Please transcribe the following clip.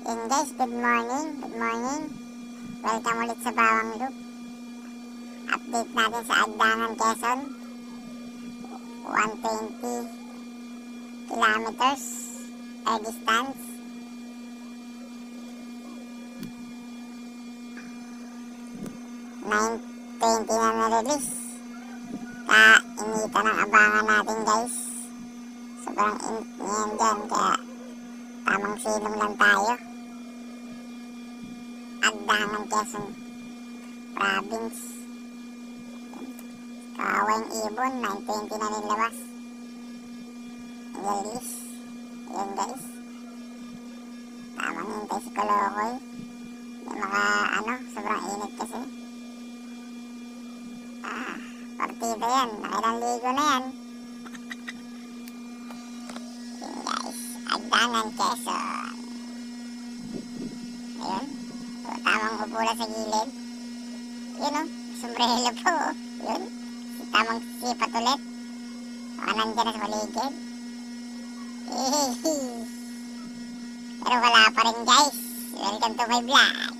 Yun guys, good morning. Welcome ulit sa Bawang Loop. Update natin sa Agdangan, Quezon. 120 kilometers air distance. $9.20 na na-release. Kainitan ang abangan natin guys. Sobrang init niyan dyan, kaya tamang silong lang tayo. Agdangan, Quezon Province. Kawawang ibon, 9:20 na nilabas. Release. Ayan guys. Tamang hintay si Kolokoy. Sobrang init kasi. Partido yan. Nakilang ligo na yan. Ayan guys. Agdangan, Quezon. Ayun. Tamang kupula sa gilid. Yun sombrero po. Yun. Tamang sipat ulit. Baka nandyan na sa paligid. Pero wala pa rin guys. Welcome to my vlog.